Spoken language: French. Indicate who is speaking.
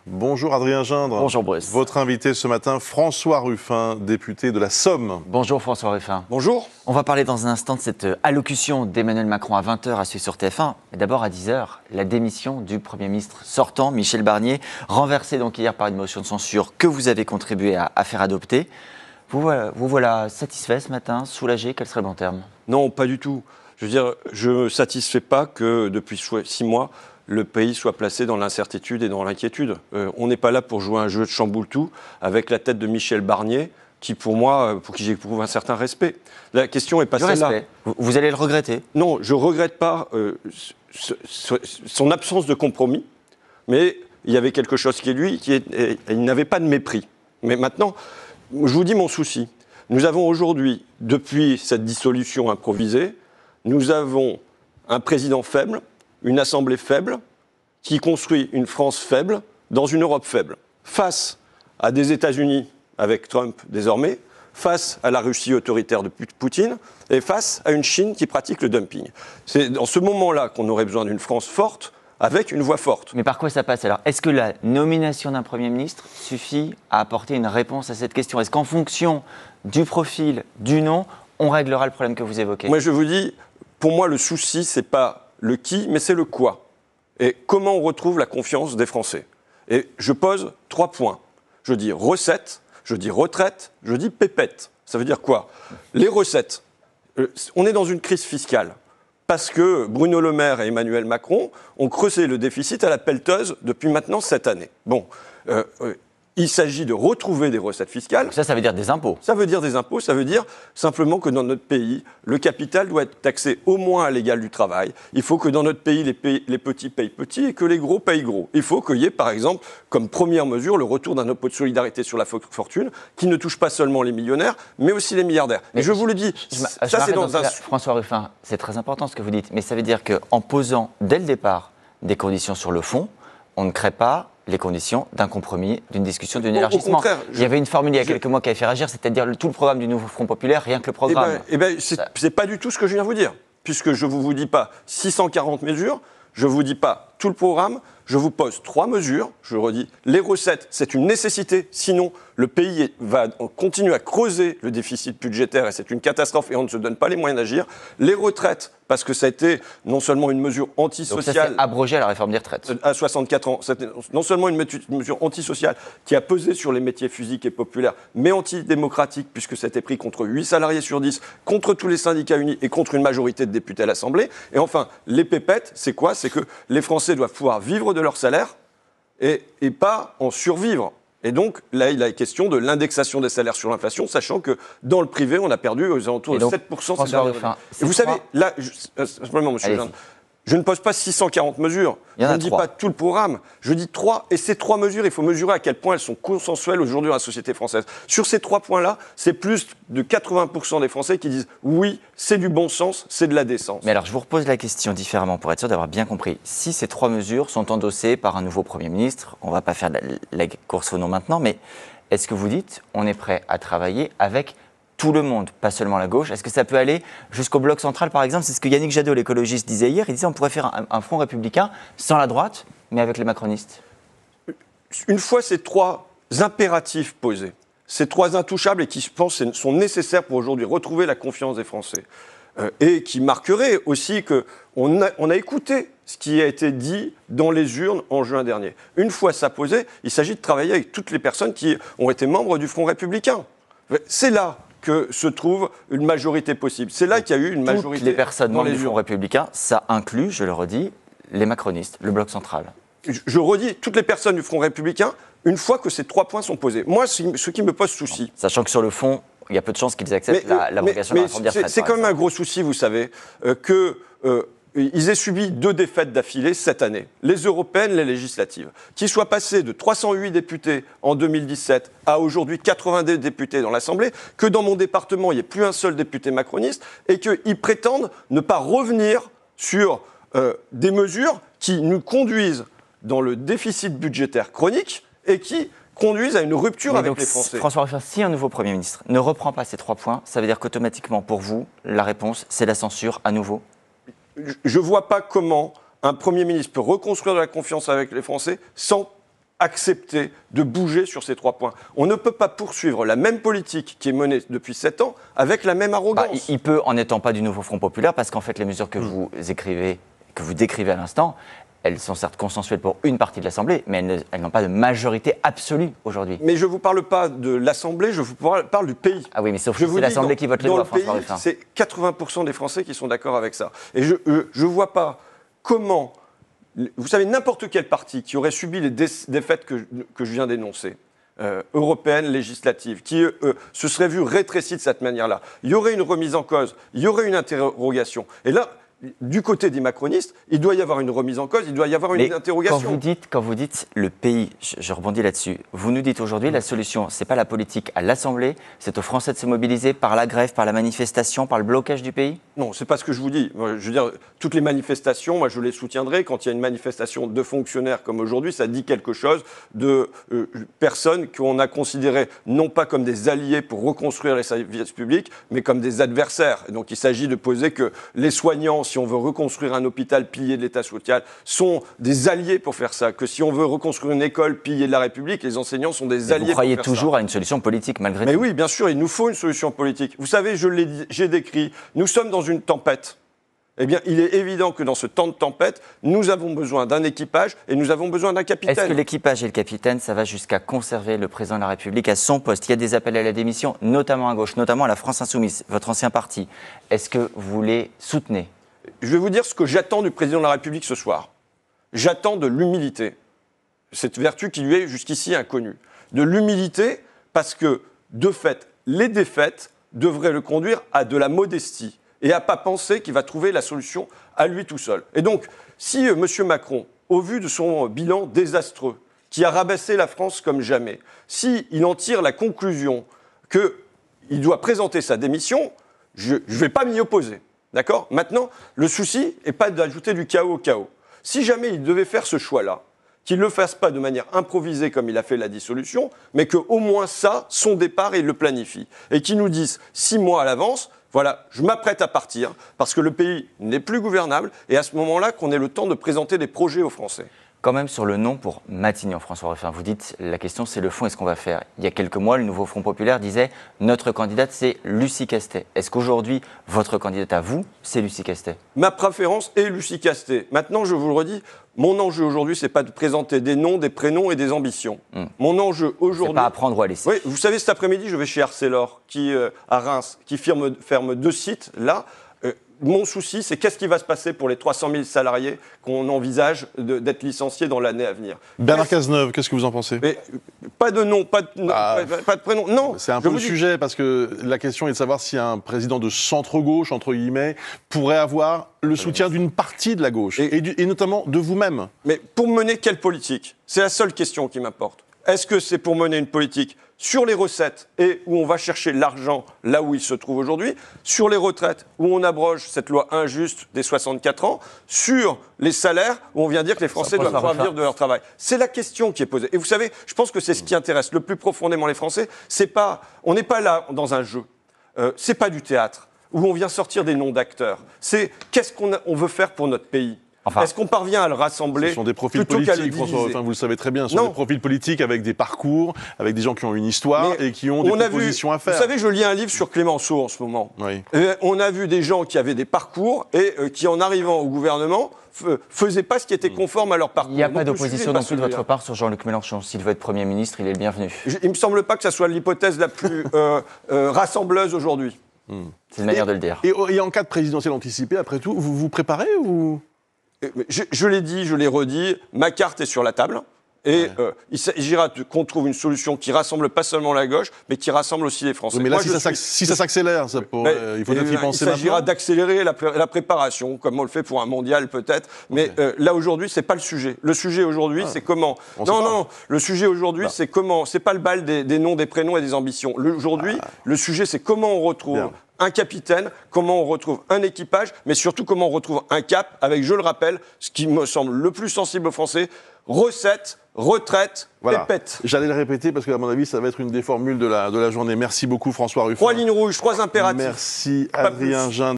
Speaker 1: Bonjour Adrien Gindre.
Speaker 2: Bonjour Bruce.
Speaker 1: Votre invité ce matin, François Ruffin, député de la Somme.
Speaker 2: Bonjour François Ruffin.
Speaker 3: Bonjour.
Speaker 2: On va parler dans un instant de cette allocution d'Emmanuel Macron à 20h à suivre sur TF1. Mais d'abord à 10h, la démission du Premier ministre sortant, Michel Barnier, renversé donc hier par une motion de censure que vous avez contribué à faire adopter. Vous voilà satisfait ce matin, soulagé, quel serait le bon terme?
Speaker 3: Non, pas du tout. Je veux dire, je ne me satisfais pas que depuis 6 mois, le pays soit placé dans l'incertitude et dans l'inquiétude. On n'est pas là pour jouer un jeu de chamboule-tout avec la tête de Michel Barnier, qui pour moi, pour qui j'éprouve un certain respect. La question est pas celle-là.
Speaker 2: Respect. Vous allez le regretter?
Speaker 3: Non, je ne regrette pas son absence de compromis, mais il y avait quelque chose qui est lui, il n'avait pas de mépris. Mais maintenant, je vous dis mon souci. Nous avons aujourd'hui, depuis cette dissolution improvisée, nous avons un président faible, une assemblée faible, qui construit une France faible dans une Europe faible. Face à des États-Unis, avec Trump désormais, face à la Russie autoritaire de Poutine, et face à une Chine qui pratique le dumping. C'est dans ce moment-là qu'on aurait besoin d'une France forte, avec une voix forte.
Speaker 2: Mais par quoi ça passe alors? Est-ce que la nomination d'un Premier ministre suffit à apporter une réponse à cette question? Est-ce qu'en fonction du profil, du nom, on réglera le problème que vous évoquez?
Speaker 3: Moi je vous dis, pour moi le souci c'est pas le qui, mais c'est le quoi. Et comment on retrouve la confiance des Français. Et je pose 3 points. Je dis recettes, je dis retraite, je dis pépette. Ça veut dire quoi? Les recettes. On est dans une crise fiscale. Parce que Bruno Le Maire et Emmanuel Macron ont creusé le déficit à la pelleteuse depuis maintenant 7 années. Bon, il s'agit de retrouver des recettes fiscales.
Speaker 2: Donc ça veut dire des impôts.
Speaker 3: Ça veut dire des impôts, ça veut dire simplement que dans notre pays, le capital doit être taxé au moins à l'égal du travail. Il faut que dans notre pays, les petits payent petits et que les gros payent gros. Il faut qu'il y ait, par exemple, comme première mesure, le retour d'un impôt de solidarité sur la fortune qui ne touche pas seulement les millionnaires, mais aussi les milliardaires.
Speaker 2: Mais
Speaker 3: et je vous le dis, ça c'est dans un...
Speaker 2: François Ruffin, c'est très important ce que vous dites, mais ça veut dire qu'en posant dès le départ des conditions sur le fond, on ne crée pas les conditions d'un compromis, d'une discussion, d'un élargissement. Il y avait une formule il y a quelques mois qui avait fait réagir, c'est-à-dire tout le programme du nouveau Front populaire, rien que le programme.
Speaker 3: C'est pas du tout ce que je viens de vous dire, puisque je ne vous dis pas 640 mesures, je ne vous dis pas tout le programme, je vous pose 3 mesures, je redis, les recettes, c'est une nécessité, sinon le pays va continuer à creuser le déficit budgétaire et c'est une catastrophe et on ne se donne pas les moyens d'agir. Les retraites, parce que ça a été non seulement une mesure antisociale...
Speaker 2: Donc ça, c'est abrogé à la réforme des retraites.
Speaker 3: À 64 ans, c'était non seulement une mesure antisociale qui a pesé sur les métiers physiques et populaires, mais antidémocratique, puisque c'était pris contre 8 salariés sur 10, contre tous les syndicats unis et contre une majorité de députés à l'Assemblée. Et enfin, les pépettes, c'est quoi? C'est que les Français doivent pouvoir vivre de leur salaire et pas en survivre. Et donc, là, il est question de l'indexation des salaires sur l'inflation, sachant que dans le privé, on a perdu aux alentours de 7% ces dernières années. Et vous savez, là, simplement, monsieur Gindre, je ne pose pas 640 mesures, je ne dis pas tout le programme, je dis 3, et ces 3 mesures, il faut mesurer à quel point elles sont consensuelles aujourd'hui dans la société française. Sur ces 3 points-là, c'est plus de 80% des Français qui disent oui, c'est du bon sens, c'est de la décence.
Speaker 2: Mais alors, je vous repose la question différemment pour être sûr d'avoir bien compris. Si ces 3 mesures sont endossées par un nouveau Premier ministre, on ne va pas faire la course au nom maintenant, mais est-ce que vous dites on est prêt à travailler avec tout le monde, pas seulement la gauche? Est-ce que ça peut aller jusqu'au bloc central, par exemple? C'est ce que Yannick Jadot, l'écologiste, disait hier. Il disait on pourrait faire un front républicain sans la droite, mais avec les macronistes.
Speaker 3: Une fois ces 3 impératifs posés, ces 3 intouchables et qui, je pense, sont nécessaires pour aujourd'hui retrouver la confiance des Français, et qui marqueraient aussi qu'on a écouté ce qui a été dit dans les urnes en juin dernier. Une fois ça posé, il s'agit de travailler avec toutes les personnes qui ont été membres du Front républicain. C'est là que se trouve une majorité possible. C'est là qu'il y a eu une majorité.
Speaker 2: Toutes les personnes membres du Front républicain, ça inclut, je le redis, les macronistes, le bloc central.
Speaker 3: Je redis, toutes les personnes du Front républicain, une fois que ces 3 points sont posés. Moi, ce qui me pose souci...
Speaker 2: Sachant que sur le fond, il y a peu de chances qu'ils acceptent l'abrogation de la réforme des retraites.
Speaker 3: C'est quand même un gros souci, vous savez, qu'ils aient subi 2 défaites d'affilée cette année, les européennes, les législatives, qu'ils soient passés de 308 députés en 2017 à aujourd'hui 82 députés dans l'Assemblée, que dans mon département, il n'y ait plus un seul député macroniste, et qu'ils prétendent ne pas revenir sur des mesures qui nous conduisent dans le déficit budgétaire chronique et qui conduisent à une rupture avec les Français.
Speaker 2: François Ruffin, si un nouveau Premier ministre ne reprend pas ces 3 points, ça veut dire qu'automatiquement, pour vous, la réponse, c'est la censure à nouveau?
Speaker 3: Je ne vois pas comment un Premier ministre peut reconstruire de la confiance avec les Français sans accepter de bouger sur ces 3 points. On ne peut pas poursuivre la même politique qui est menée depuis 7 ans avec la même arrogance.
Speaker 2: Il peut, en n'étant pas du nouveau Front populaire, parce qu'en fait, les mesures que vous décrivez à l'instant, elles sont certes consensuelles pour une partie de l'Assemblée, mais elles n'ont pas de majorité absolue aujourd'hui.
Speaker 3: Mais je ne vous parle pas de l'Assemblée, je vous parle du pays.
Speaker 2: Ah oui, mais sauf que c'est l'Assemblée qui vote les lois, François Ruffin.
Speaker 3: C'est 80% des Français qui sont d'accord avec ça. Et je ne vois pas comment... Vous savez, n'importe quel parti qui aurait subi les défaites que je viens d'énoncer, européennes, législatives, qui se serait vu rétréci de cette manière-là, il y aurait une remise en cause, il y aurait une interrogation. Et là, du côté des macronistes, il doit y avoir une remise en cause, il doit y avoir une interrogation.
Speaker 2: Quand vous dites le pays, je rebondis là-dessus, vous nous dites aujourd'hui la solution, ce n'est pas la politique à l'Assemblée, c'est aux Français de se mobiliser par la grève, par la manifestation, par le blocage du pays?
Speaker 3: Non, c'est pas ce que je vous dis. Je veux dire, toutes les manifestations, moi je les soutiendrai. Quand il y a une manifestation de fonctionnaires comme aujourd'hui, ça dit quelque chose de personnes qu'on a considérées non pas comme des alliés pour reconstruire les services publics, mais comme des adversaires. Et donc il s'agit de poser que les soignants, si on veut reconstruire un hôpital pilier de l'État social, sont des alliés pour faire ça. Que si on veut reconstruire une école pilier de la République, les enseignants sont des alliés pour faire ça.
Speaker 2: Vous croyez toujours à une solution politique malgré tout?
Speaker 3: Mais oui, bien sûr, il nous faut une solution politique. Vous savez, j'ai décrit, nous sommes dans une tempête. Eh bien, il est évident que dans ce temps de tempête, nous avons besoin d'un équipage et nous avons besoin d'un capitaine.
Speaker 2: Est-ce que l'équipage et le capitaine, ça va jusqu'à conserver le président de la République à son poste? Il y a des appels à la démission, notamment à gauche, notamment à la France Insoumise, votre ancien parti. Est-ce que vous les soutenez?
Speaker 3: Je vais vous dire ce que j'attends du président de la République ce soir. J'attends de l'humilité. Cette vertu qui lui est jusqu'ici inconnue. De l'humilité parce que, de fait, les défaites devraient le conduire à de la modestie et à ne pas penser qu'il va trouver la solution à lui tout seul. Et donc, si M. Macron, au vu de son bilan désastreux, qui a rabaissé la France comme jamais, s'il en tire la conclusion qu'il doit présenter sa démission, je ne vais pas m'y opposer. D'accord ? Maintenant, le souci n'est pas d'ajouter du chaos au chaos. Si jamais il devait faire ce choix-là, qu'il ne le fasse pas de manière improvisée comme il a fait la dissolution, mais qu'au moins ça, son départ, il le planifie. Et qu'il nous dise 6 mois à l'avance, voilà, je m'apprête à partir parce que le pays n'est plus gouvernable et à ce moment-là qu'on ait le temps de présenter des projets aux Français.
Speaker 2: Quand même sur le nom pour Matignon, François Ruffin, vous dites la question c'est le fond et ce qu'on va faire. Il y a quelques mois, le nouveau Front populaire disait notre candidate c'est Lucie Castet. Est-ce qu'aujourd'hui, votre candidate à vous, c'est Lucie Castet?
Speaker 3: Ma préférence est Lucie Castet. Maintenant, je vous le redis, mon enjeu aujourd'hui, c'est pas de présenter des noms, des prénoms et des ambitions. Mon enjeu aujourd'hui...
Speaker 2: C'est pas à prendre ou à laisser.
Speaker 3: Oui, vous savez, cet après-midi, je vais chez Arcelor, à Reims, qui ferme 2 sites, là. Mon souci, c'est qu'est-ce qui va se passer pour les 300 000 salariés qu'on envisage d'être licenciés dans l'année à venir.
Speaker 1: Bernard Cazeneuve, qu'est-ce que vous en pensez?
Speaker 3: Mais, pas de nom, pas de prénom, non.
Speaker 1: C'est un peu le sujet, parce que la question est de savoir si un président de centre-gauche, entre guillemets, pourrait avoir le soutien d'une partie de la gauche, et notamment de vous-même.
Speaker 3: Mais pour mener quelle politique? C'est la seule question qui m'importe. Est-ce que c'est pour mener une politique sur les recettes et où on va chercher l'argent là où il se trouve aujourd'hui, sur les retraites où on abroge cette loi injuste des 64 ans, sur les salaires où on vient dire que les Français doivent pouvoir vivre de leur travail. C'est la question qui est posée. Et vous savez, je pense que c'est ce qui intéresse le plus profondément les Français. On n'est pas là dans un jeu. C'est pas du théâtre où on vient sortir des noms d'acteurs. C'est qu'est-ce qu'on veut faire pour notre pays. Enfin, est-ce qu'on parvient à le rassembler?
Speaker 1: Ce sont des profils politiques, François Ruffin, vous le savez très bien. Ce sont des profils politiques avec des parcours, avec des gens qui ont une histoire et qui ont des propositions à faire.
Speaker 3: Vous savez, je lis un livre sur Clémenceau en ce moment.
Speaker 1: Oui.
Speaker 3: On a vu des gens qui avaient des parcours et qui, en arrivant au gouvernement, faisaient pas ce qui était conforme à leur parcours.
Speaker 2: Il n'y a pas d'opposition non plus de votre part sur Jean-Luc Mélenchon. S'il veut être Premier ministre, il est le bienvenu. Il
Speaker 3: ne me semble pas que ça soit l'hypothèse la plus rassembleuse aujourd'hui.
Speaker 2: C'est une manière de le dire.
Speaker 1: Et en cas de présidentielle anticipée, après tout, vous vous préparez ou...
Speaker 3: Je l'ai dit, je l'ai redit, ma carte est sur la table. Et il s'agira qu'on trouve une solution qui rassemble pas seulement la gauche, mais qui rassemble aussi les Français.
Speaker 1: Oui, mais là, si ça s'accélère, il faut peut-être y penser maintenant.
Speaker 3: Il s'agira d'accélérer la préparation, comme on le fait pour un mondial peut-être. Mais là, aujourd'hui, c'est pas le sujet. Le sujet aujourd'hui, c'est comment... Non. Le sujet aujourd'hui, c'est comment... C'est pas le bal des noms, des prénoms et des ambitions. Aujourd'hui, le sujet, c'est comment on retrouve... un capitaine, comment on retrouve un équipage, mais surtout comment on retrouve un cap avec, je le rappelle, ce qui me semble le plus sensible aux Français, recettes, retraite, pépette.
Speaker 1: J'allais le répéter parce que, à mon avis, ça va être une des formules de la journée. Merci beaucoup, François Ruffin.
Speaker 3: 3 lignes rouges, 3 impératifs.
Speaker 1: Merci, Adrien Gindre.